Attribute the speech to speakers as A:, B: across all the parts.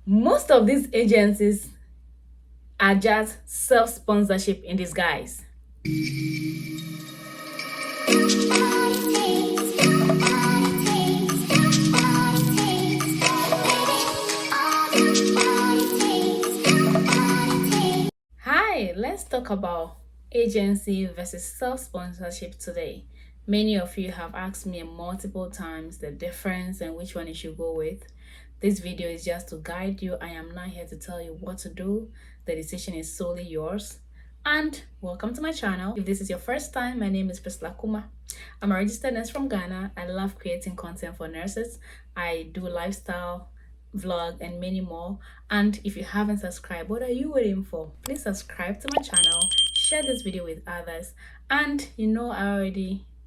A: Most of these agencies are just self-sponsorship in disguise. Hi, let's talk about agency versus self-sponsorship today. Many of you have asked me multiple times the difference and which one you should go with. This video is just to guide you. I am not here to tell you what to do. The decision is solely yours. And welcome to my channel. If this is your first time, my name is Priscilla Kuma. I'm a registered nurse from Ghana. I love creating content for nurses. I do lifestyle, vlog, and many more. And if you haven't subscribed, what are you waiting for? Please subscribe to my channel, share this video with others, and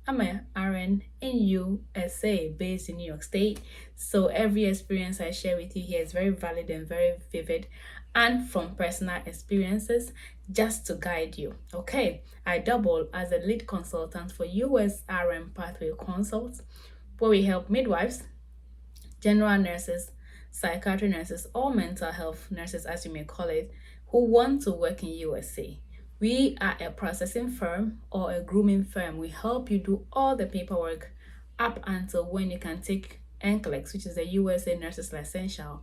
A: I'm a RN in USA, based in New York State. So every experience I share with you here is very valid and very vivid, and from personal experiences, just to guide you. Okay, I double as a lead consultant for USRN Pathway Consult, where we help midwives, general nurses, psychiatry nurses, or mental health nurses, as you may call it, who want to work in USA. We are a processing firm or a grooming firm. We help you do all the paperwork up until when you can take NCLEX, which is the USA Nurses Licential,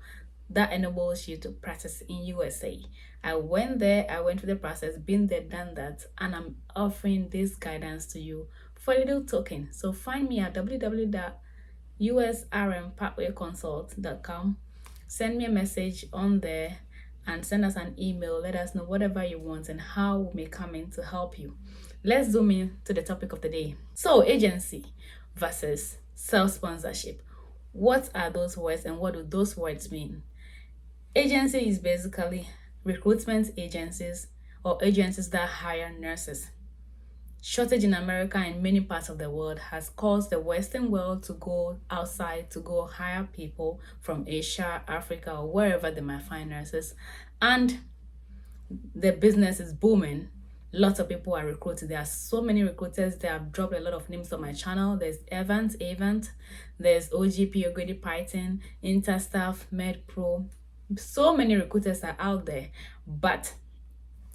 A: that enables you to practice in USA. I went there, I went through the process, been there, done that, and I'm offering this guidance to you for a little token. So find me at www.usrnpathwayconsult.com. Send me a message on there and send us an email. Let us know whatever you want and how we may come in to help you. Let's zoom in to the topic of the day. So, agency versus self-sponsorship. What are those words and what do those words mean? Agency is basically recruitment agencies or agencies that hire nurses. Shortage in America and many parts of the world has caused the Western world to go outside to go hire people from Asia, Africa, or wherever they might find nurses. And the business is booming. Lots of people are recruited. There are so many recruiters. They have dropped a lot of names on my channel. There's Avant, there's OGP, O'Grady Python, Interstaff, MedPro. So many recruiters are out there. But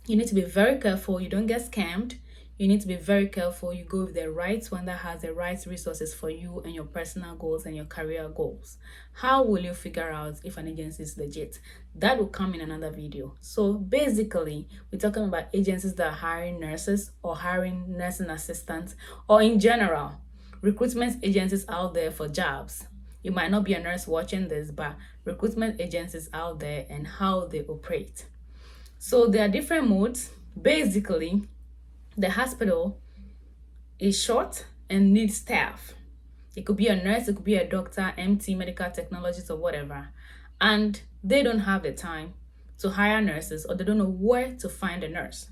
A: you need to be very careful. You don't get scammed. You need to be very careful. You go with the right one that has the right resources for you and your personal goals and your career goals. How will you figure out if an agency is legit? That will come in another video. So basically, we're talking about agencies that are hiring nurses or hiring nursing assistants, or in general, recruitment agencies out there for jobs. You might not be a nurse watching this, but recruitment agencies out there and how they operate. So there are different modes. Basically, the hospital is short and needs staff. It could be a nurse, it could be a doctor, MT, medical technologist, or whatever. And they don't have the time to hire nurses, or they don't know where to find a nurse.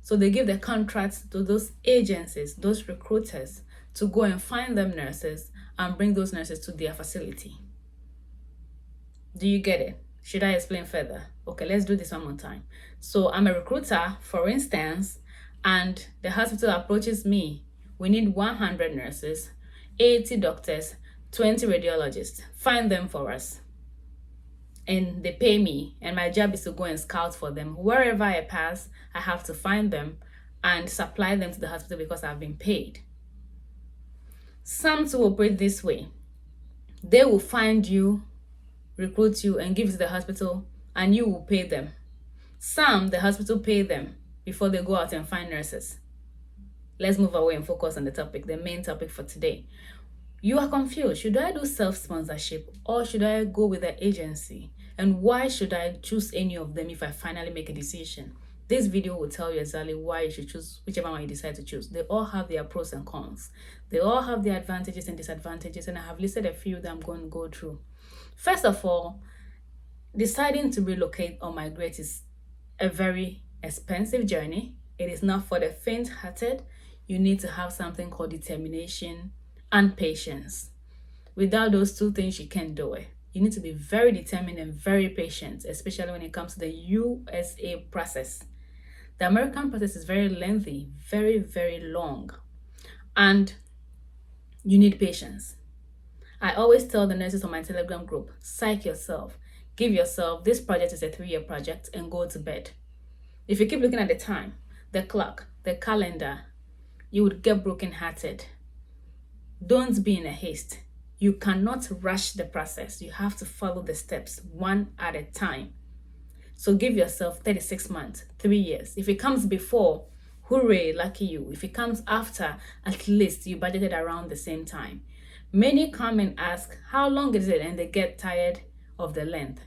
A: So they give the contracts to those agencies, those recruiters, to go and find them nurses and bring those nurses to their facility. Do you get it? Should I explain further? Okay, let's do this one more time. So I'm a recruiter, for instance, and the hospital approaches me. We need 100 nurses, 80 doctors, 20 radiologists. Find them for us. And they pay me, and my job is to go and scout for them. Wherever I pass, I have to find them and supply them to the hospital because I've been paid. Some to operate this way. They will find you, recruit you, and give it to the hospital, and you will pay them. Some, the hospital pay them before they go out and find nurses. Let's move away and focus on the topic, the main topic for today. You are confused. Should I do self-sponsorship or should I go with the agency? And why should I choose any of them if I finally make a decision? This video will tell you exactly why you should choose whichever one you decide to choose. They all have their pros and cons. They all have their advantages and disadvantages, and I have listed a few that I'm going to go through. First of all, deciding to relocate or migrate is a very expensive journey. It is not for the faint-hearted. You need to have something called determination and patience. Without those two things, you can't do it. You need to be very determined and very patient, especially when it comes to the USA process. The American process is very lengthy, very, very long, and you need patience. I always tell the nurses on my Telegram group, psych yourself. give yourself, this project is a 3-year project, and go to bed. If you keep looking at the time, the clock, the calendar, you would get brokenhearted. Don't be in a haste. You cannot rush the process. You have to follow the steps one at a time. So give yourself 36 months, 3 years. If it comes before, hooray, lucky you. If it comes after, at least you budgeted around the same time. Many come and ask, how long is it? And they get tired of the length.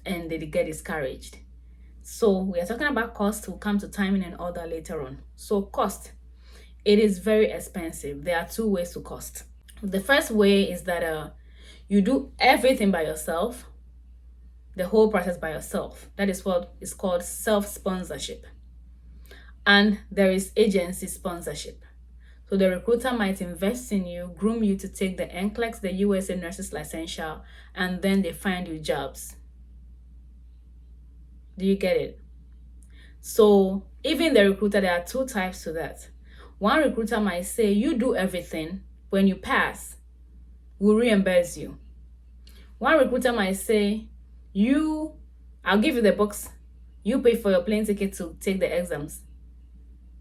A: And they get discouraged. So we are talking about cost. We'll come to timing and all that later on. So cost, it is very expensive. There are 2 ways to cost. The first way is that you do everything by yourself, the whole process by yourself. That is what is called self-sponsorship. And there is agency sponsorship. So the recruiter might invest in you, groom you to take the NCLEX, the USA Nurses Licensure, and then they find you jobs. Do you get it? So even the recruiter, there are 2 types to that. One recruiter might say, you do everything. When you pass, we'll reimburse you. One recruiter might say, I'll give you the books. You pay for your plane ticket to take the exams.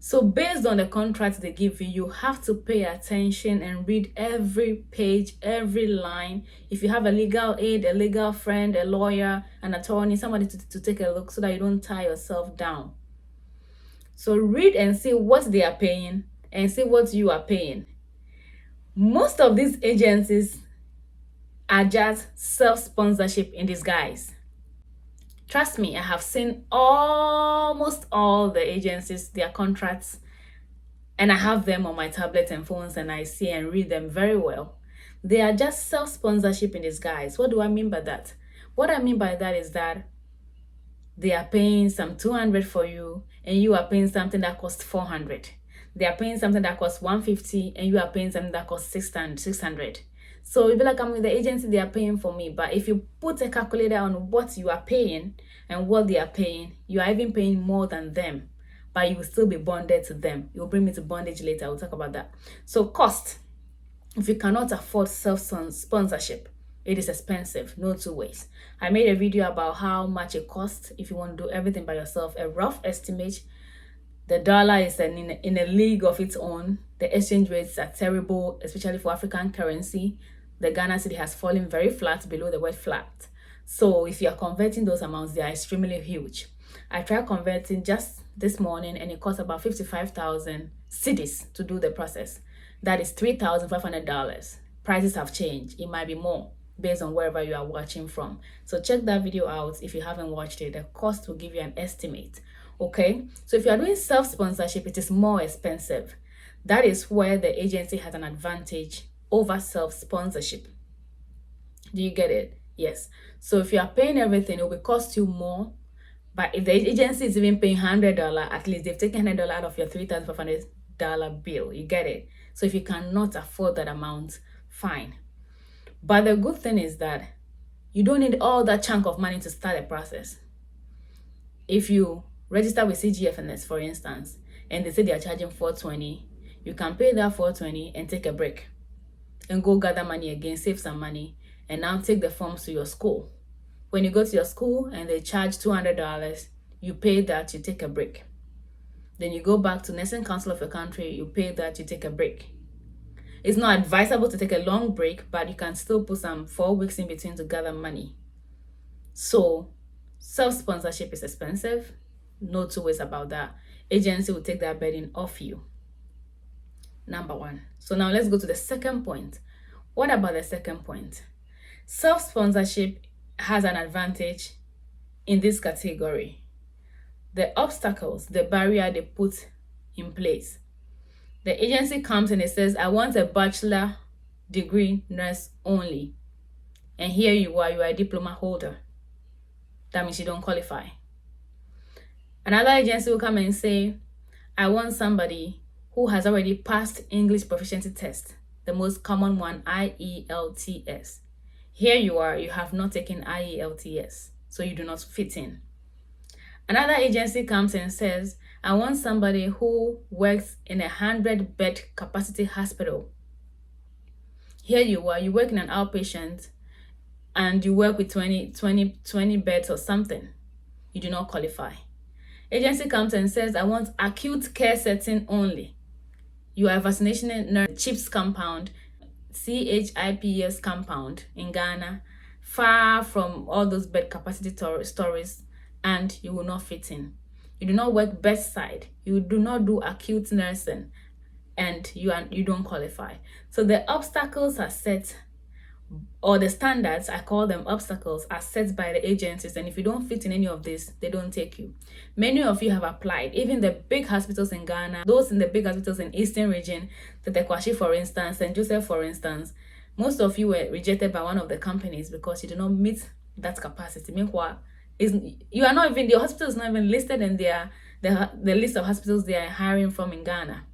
A: So based on the contract they give you, you have to pay attention and read every page, every line. If you have a legal aid, a legal friend, a lawyer, an attorney, somebody to take a look so that you don't tie yourself down. So read and see what they are paying and see what you are paying. Most of these agencies are just self-sponsorship in disguise. Trust me, I have seen almost all the agencies, their contracts, and I have them on my tablet and phones, and I see and read them very well. They are just self-sponsorship in disguise. What do I mean by that? What I mean by that is that they are paying some $200 for you, and you are paying something that costs $400. They are paying something that costs $150, and you are paying something that costs $600. So you'll be like, I'm with the agency, they are paying for me. But if you put a calculator on what you are paying and what they are paying, you are even paying more than them. But you will still be bonded to them. You'll bring me to bondage later. We'll talk about that. So cost. If you cannot afford self-sponsorship, it is expensive. No 2 ways. I made a video about how much it costs if you want to do everything by yourself. A rough estimate. The dollar is in a league of its own. The exchange rates are terrible, especially for African currency. The Ghana cedi has fallen very flat below the word flat. So if you are converting those amounts, they are extremely huge. I tried converting just this morning and it cost about 55,000 cedis to do the process. That is $3,500. Prices have changed. It might be more based on wherever you are watching from. So check that video out if you haven't watched it. The cost will give you an estimate. Okay, so if you are doing self-sponsorship, it is more expensive. That is where the agency has an advantage over self-sponsorship. Do you get it? Yes. So if you are paying everything, it will cost you more. But if the agency is even paying $100, at least they've taken $100 out of your $3,500 bill. You get it? So if you cannot afford that amount, fine. But the good thing is that you don't need all that chunk of money to start a process. If you register with CGFNS, for instance, and they say they are charging $420, you can pay that $420 and take a break and go gather money again, save some money, and now take the forms to your school. When you go to your school and they charge $200, you pay that, you take a break. Then you go back to Nursing Council of your country, you pay that, you take a break. It's not advisable to take a long break, but you can still put some 4 weeks in between to gather money. So self-sponsorship is expensive. No 2 ways about that. Agency will take that burden off you. Number 1. So now let's go to the second point. What about the second point? Self-sponsorship has an advantage in this category. The obstacles, the barrier they put in place. The agency comes and it says, I want a bachelor degree nurse only. And here you are a diploma holder. That means you don't qualify. Another agency will come and say, I want somebody who has already passed English proficiency test, the most common one, IELTS. Here you are, you have not taken IELTS, so you do not fit in. Another agency comes and says, I want somebody who works in a 100-bed capacity hospital. Here you are, you work in an outpatient and you work with 20 beds or something, you do not qualify. Agency comes and says, I want acute care setting only. You are a vaccination nurse, CHIPS compound, CHIPS compound in Ghana, far from all those bed capacity stories, and you will not fit in. You do not work bedside. You do not do acute nursing, and you don't qualify. So the obstacles are set, or the standards, I call them obstacles, are set by the agencies, and if you don't fit in any of this, they don't take you. Many of you have applied, even the big hospitals in Ghana, those in the big hospitals in Eastern region, the Tekwashi for instance, and Joseph for instance. Most of you were rejected by one of the companies because you do not meet that capacity. Meanwhile, you are not even, the hospital is not even listed in the list of hospitals they are hiring from in Ghana.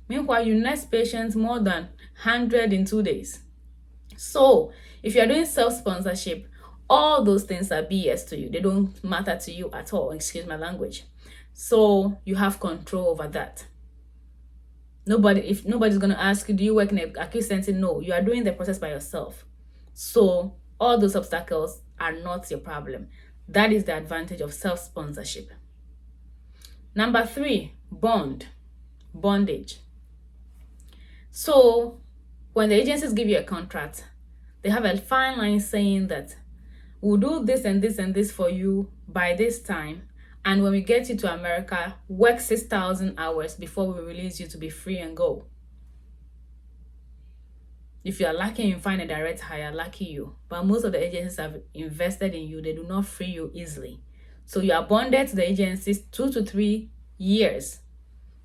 A: Meanwhile, you nurse patients more than 100 in 2 days. So if you're doing self-sponsorship, all those things are BS to you. They don't matter to you at all. Excuse my language. So you have control over that. If nobody's going to ask you, do you work in an acute setting? No, you are doing the process by yourself. So all those obstacles are not your problem. That is the advantage of self-sponsorship. Number 3, bondage. So when the agencies give you a contract, they have a fine line saying that we'll do this and this and this for you by this time, and when we get you to America, work 6,000 hours before we release you to be free and go. If you are lucky and you find a direct hire, lucky you. But most of the agencies have invested in you. They do not free you easily. So you are bonded to the agencies 2 to 3 years.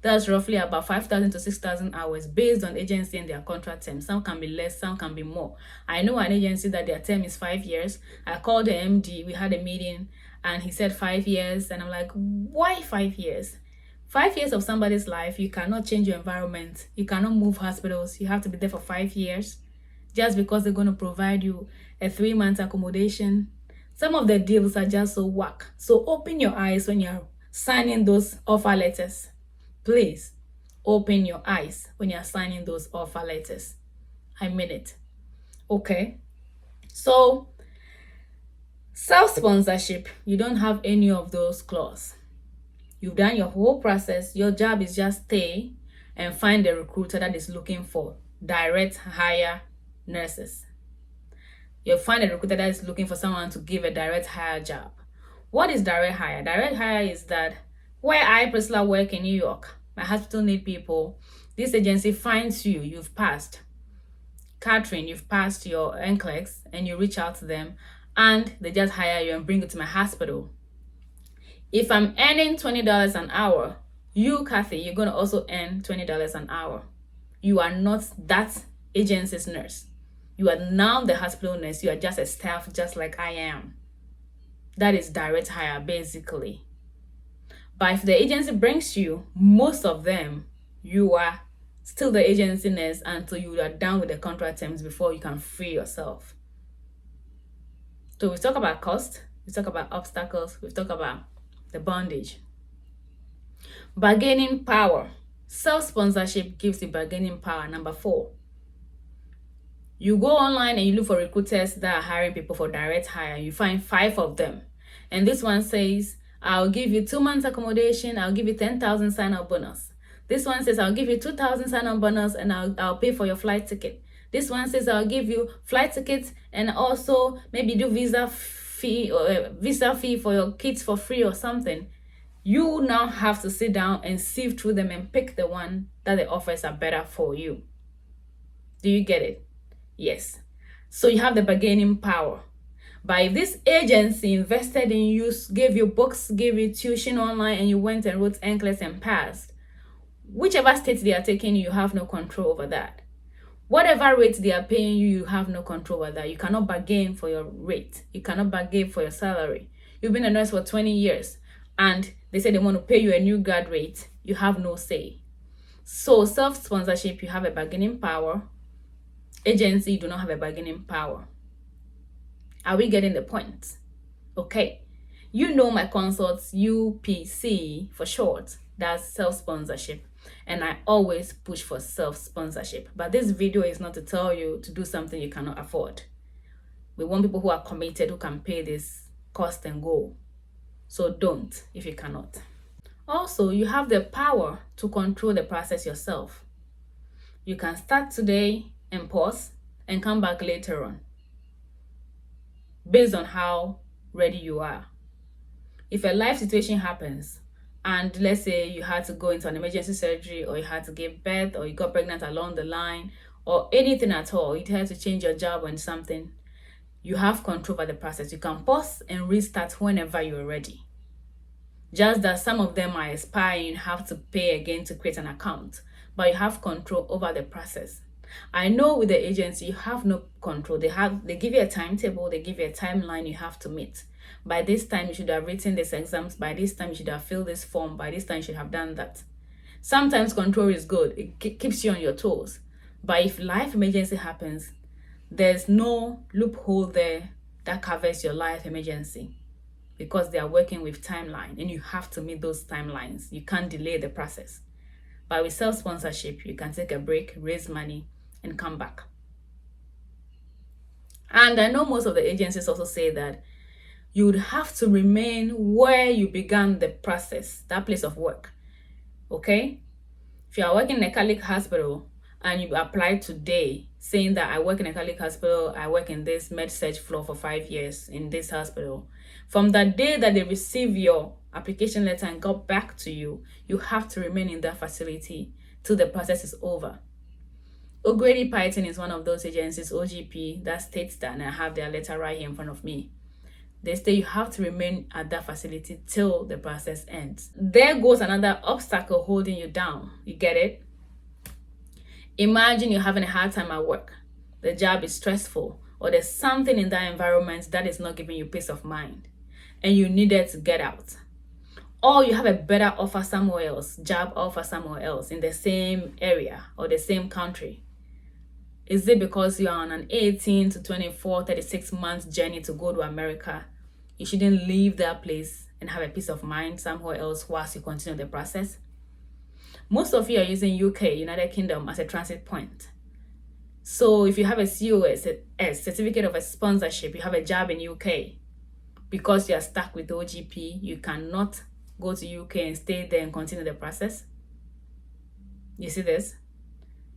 A: That's roughly about 5,000 to 6,000 hours based on agency and their contract term. Some can be less, some can be more. I know an agency that their term is 5 years. I called the MD, we had a meeting, and he said 5 years. And I'm like, why 5 years? 5 years of somebody's life, you cannot change your environment. You cannot move hospitals. You have to be there for 5 years just because they're going to provide you a 3-month accommodation. Some of the deals are just so whack. So open your eyes when you're signing those offer letters. Please open your eyes when you're signing those offer letters. I mean it. Okay. So self-sponsorship, you don't have any of those clauses. You've done your whole process. Your job is just stay and find a recruiter that is looking for direct hire nurses. You'll find a recruiter that is looking for someone to give a direct hire job. What is direct hire? Direct hire is that where I personally work in New York, my hospital need people. This agency finds you, you've passed. Catherine, you've passed your NCLEX, and you reach out to them and they just hire you and bring you to my hospital. If I'm earning $20 an hour, you, Kathy, you're going to also earn $20 an hour. You are not that agency's nurse. You are now the hospital nurse. You are just a staff, just like I am. That is direct hire, basically. But if the agency brings you, most of them, you are still the agency nurse until you are done with the contract terms before you can free yourself. So we talk about cost, we talk about obstacles, we talk about the bondage. Bargaining power. Self-sponsorship gives you bargaining power. Number 4. You go online and you look for recruiters that are hiring people for direct hire. You find 5 of them. And this one says, I'll give you 2 months accommodation. I'll give you 10,000 sign-up bonus. This one says, I'll give you 2,000 sign-up bonus and I'll pay for your flight ticket. This one says, I'll give you flight tickets and also maybe do visa fee for your kids for free or something. You now have to sit down and sift through them and pick the one that the offers are better for you. Do you get it? Yes. So you have the bargaining power. But if this agency invested in you, gave you books, gave you tuition online, and you went and wrote NCLEX and passed, whichever state they are taking you, you have no control over that. Whatever rate they are paying you, you have no control over that. You cannot bargain for your rate. You cannot bargain for your salary. You've been a nurse for 20 years, and they say they want to pay you a new grad rate. You have no say. So self-sponsorship, you have a bargaining power. Agency, you do not have a bargaining power. Are we getting the point? Okay. You know my consults, UPC for short. That's self-sponsorship. And I always push for self-sponsorship. But this video is not to tell you to do something you cannot afford. We want people who are committed, who can pay this cost and go. So don't if you cannot. Also, you have the power to control the process yourself. You can start today and pause and come back later on based on how ready you are. If a life situation happens and let's say you had to go into an emergency surgery, or you had to give birth, or you got pregnant along the line, or anything at all, you had to change your job and something, you have control over the process. You can pause and restart whenever you're ready. Just that some of them are expiring, you have to pay again to create an account, but you have control over the process. I know with the agency, you have no control. They give you a timetable, they give you a timeline you have to meet. By this time, you should have written these exams. By this time, you should have filled this form. By this time, you should have done that. Sometimes control is good. It keeps you on your toes. But if life emergency happens, there's no loophole there that covers your life emergency, because they are working with timeline and you have to meet those timelines. You can't delay the process. But with self-sponsorship, you can take a break, raise money, and come back. And I know most of the agencies also say that you would have to remain where you began the process, that place of work. Okay? If you are working in a Catholic hospital and you apply today saying that I work in a Catholic hospital, I work in this med-surg floor for 5 years in this hospital, from the day that they receive your application letter and got back to you, you have to remain in that facility till the process is over. O'Grady Python is one of those agencies, OGP, that states that, and I have their letter right here in front of me. They say you have to remain at that facility till the process ends. There goes another obstacle holding you down. You get it? Imagine you're having a hard time at work. The job is stressful, or there's something in that environment that is not giving you peace of mind, and you needed to get out. Or you have a better offer somewhere else, job offer somewhere else in the same area or the same country. Is it because you're on an 18 to 24, 36 months journey to go to America? You shouldn't leave that place and have a peace of mind somewhere else whilst you continue the process. Most of you are using UK, United Kingdom, as a transit point. So if you have a COS, a certificate of a sponsorship, you have a job in UK, because you are stuck with OGP, you cannot go to UK and stay there and continue the process. You see this?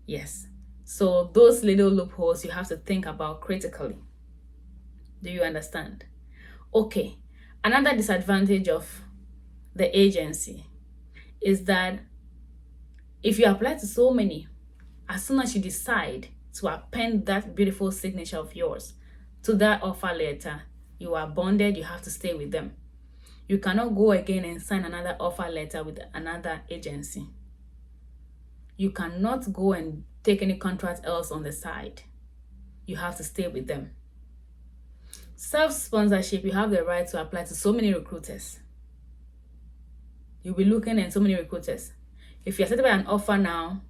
A: Yes. So those little loopholes you have to think about critically. Do you understand? Okay. Another disadvantage of the agency is that if you apply to so many, as soon as you decide to append that beautiful signature of yours to that offer letter, you are bonded, you have to stay with them. You cannot go again and sign another offer letter with another agency. You cannot go and take any contract else on the side. You have to stay with them. Self-sponsorship, you have the right to apply to so many recruiters. You'll be looking at so many recruiters. If you're accepted by an offer now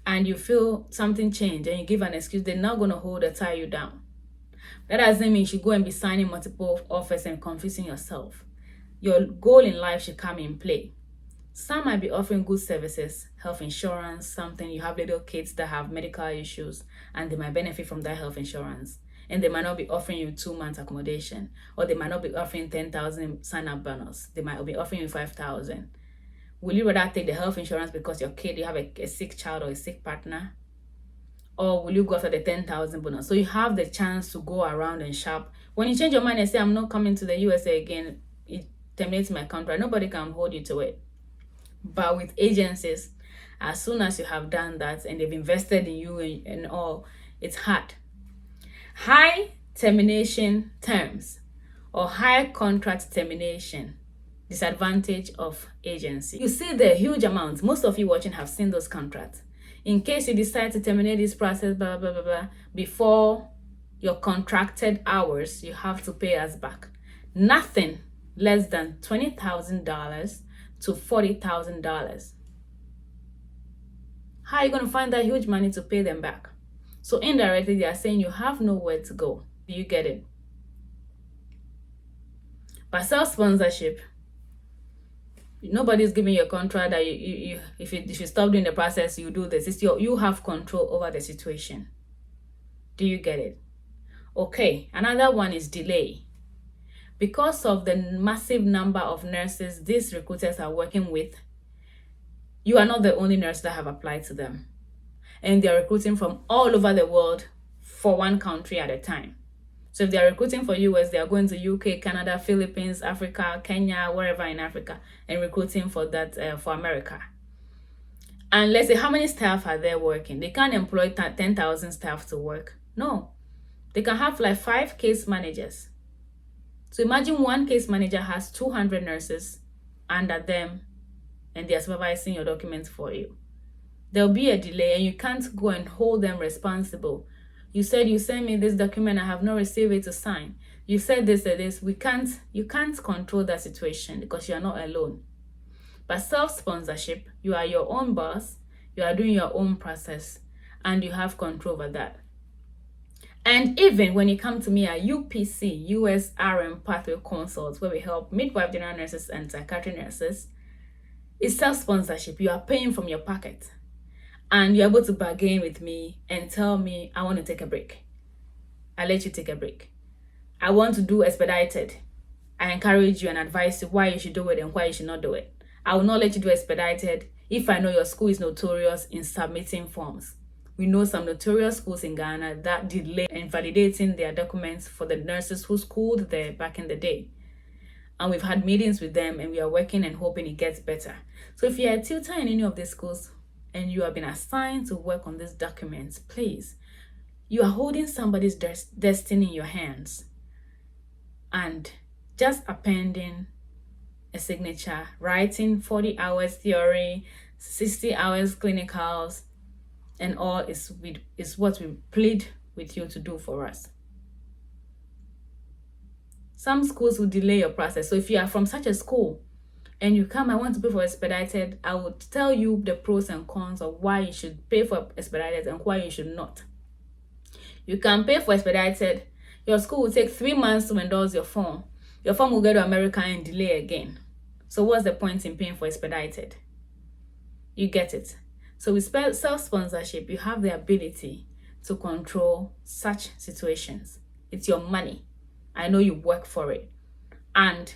A: and you feel something changed and you give an excuse, they're not going to hold or tie you down. That doesn't mean you should go and be signing multiple offers and confusing yourself. Your goal in life should come in play. Some might be offering good services, health insurance, something. You have little kids that have medical issues and they might benefit from that health insurance. And they might not be offering you 2 months accommodation, or they might not be offering 10,000 sign-up bonus. They might be offering you 5,000. Will you rather take the health insurance because your kid, you have a sick child or a sick partner? Or will you go after the 10,000 bonus? So you have the chance to go around and shop. When you change your mind and say, I'm not coming to the USA again, it terminates my contract. Nobody can hold you to it. But with agencies, as soon as you have done that and they've invested in you and all, it's hard. High termination terms or high contract termination. Disadvantage of agency. You see the huge amounts. Most of you watching have seen those contracts. In case you decide to terminate this process, blah, blah, blah, blah, before your contracted hours, you have to pay us back. Nothing less than $20,000 to $40,000. How are you going to find that huge money to pay them back? So indirectly, they are saying you have nowhere to go. Do you get it? But self-sponsorship, nobody's giving you a contract that if you stop doing the process, you do this. You have control over the situation. Do you get it? Okay, another one is delay. Because of the massive number of nurses these recruiters are working with, you are not the only nurse that have applied to them. And they're recruiting from all over the world for one country at a time. So if they're recruiting for US, they are going to UK, Canada, Philippines, Africa, Kenya, wherever in Africa, and recruiting for that for America. And let's say, how many staff are there working? They can't employ 10,000 staff to work. No, they can have like 5 case managers. So imagine one case manager has 200 nurses under them, and they're supervising your documents for you. There'll be a delay, and you can't go and hold them responsible. You said you sent me this document, I have not received it to sign. You said this and this. You can't control that situation because you are not alone. But self-sponsorship, you are your own boss, you are doing your own process, and you have control over that. And even when you come to me at UPC, USRN Pathway Consult, where we help midwife general nurses and psychiatry nurses, it's self-sponsorship. You are paying from your pocket. And you're able to bargain with me and tell me, I want to take a break. I let you take a break. I want to do expedited. I encourage you and advise you why you should do it and why you should not do it. I will not let you do expedited if I know your school is notorious in submitting forms. We know some notorious schools in Ghana that delay in validating their documents for the nurses who schooled there back in the day. And we've had meetings with them, and we are working and hoping it gets better. So if you're a tutor in any of these schools and you have been assigned to work on these documents, please, you are holding somebody's destiny in your hands. And just appending a signature, writing 40 hours theory, 60 hours clinicals, and all is what we plead with you to do for us. Some schools will delay your process. So if you are from such a school and you come, I want to pay for expedited, I would tell you the pros and cons of why you should pay for expedited and why you should not. You can pay for expedited. Your school will take 3 months to endorse your form. Your form will go to America and delay again. So what's the point in paying for expedited? You get it. So with self-sponsorship, you have the ability to control such situations. It's your money. I know you work for it. And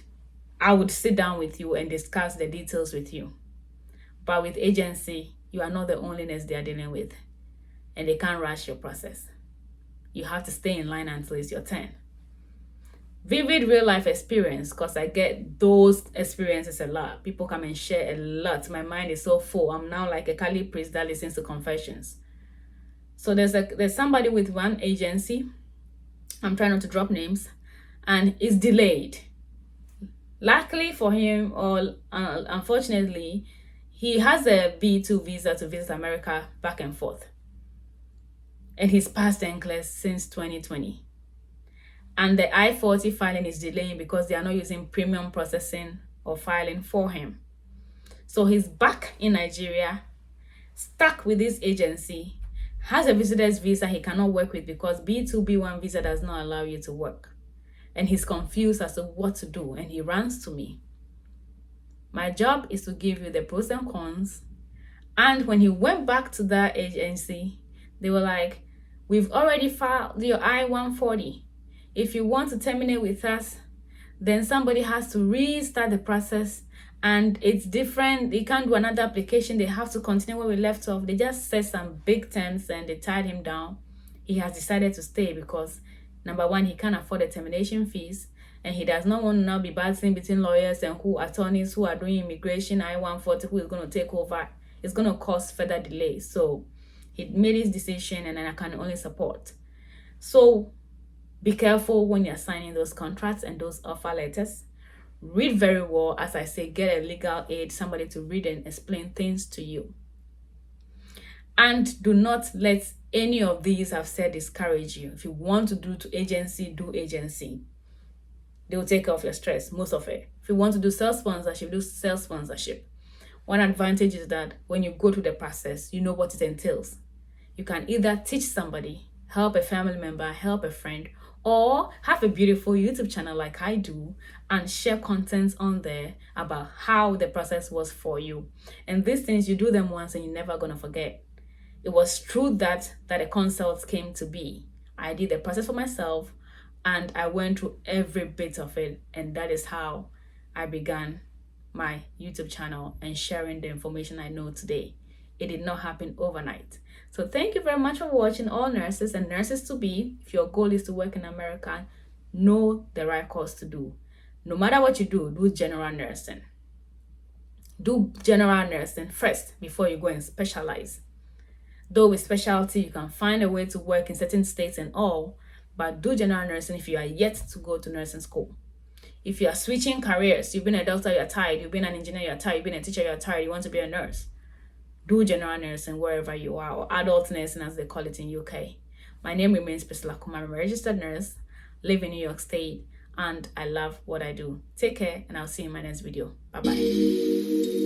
A: I would sit down with you and discuss the details with you. But with agency, you are not the only nurse they are dealing with. And they can't rush your process. You have to stay in line until it's your turn. Vivid real life experience, because I get those experiences a lot. People come and share a lot. My mind is so full. I'm now like a Kali priest that listens to confessions. So there's somebody with one agency. I'm trying not to drop names. And it's delayed. Luckily for him, or unfortunately, he has a B2 visa to visit America back and forth. And he's passed NCLEX since 2020. And the I-40 filing is delaying because they are not using premium processing or filing for him. So he's back in Nigeria, stuck with this agency, has a visitor's visa he cannot work with because B2, B1 visa does not allow you to work. And he's confused as to what to do, and he runs to me. My job is to give you the pros and cons. And when he went back to that agency, they were like, we've already filed your I-140. If you want to terminate with us, then somebody has to restart the process, and it's different. They can't do another application. They have to continue where we left off. They just said some big terms and they tied him down. He has decided to stay because, number one, he can't afford the termination fees, and he does not want to now be battling between lawyers and attorneys who are doing immigration I-140, who is going to take over. It's going to cause further delays. So he made his decision, and then I can only support. So be careful when you're signing those contracts and those offer letters. Read very well. As I say, get a legal aid, somebody to read and explain things to you. And do not let any of these I've said discourage you. If you want to do agency, do agency. They will take off your stress, most of it. If you want to do self-sponsorship, do self-sponsorship. One advantage is that when you go through the process, you know what it entails. You can either teach somebody, help a family member, help a friend, or have a beautiful YouTube channel like I do and share content on there about how the process was for you. And these things, you do them once and you're never going to forget. It was through that a consult came to be. I did the process for myself, and I went through every bit of it. And that is how I began my YouTube channel and sharing the information I know today. It did not happen overnight. So thank you very much for watching, all nurses and nurses to be. If your goal is to work in America, know the right course to do. No matter what you do general nursing. Do general nursing first before you go and specialize. Though with specialty, you can find a way to work in certain states and all, but do general nursing if you are yet to go to nursing school. If you are switching careers, you've been a doctor, you're tired, you've been an engineer, you're tired, you've been a teacher, you're tired, you want to be a nurse, do general nursing wherever you are, or adult nursing as they call it in UK. My name remains Priscilla Kuma. I'm a registered nurse, live in New York State, and I love what I do. Take care, and I'll see you in my next video. Bye-bye.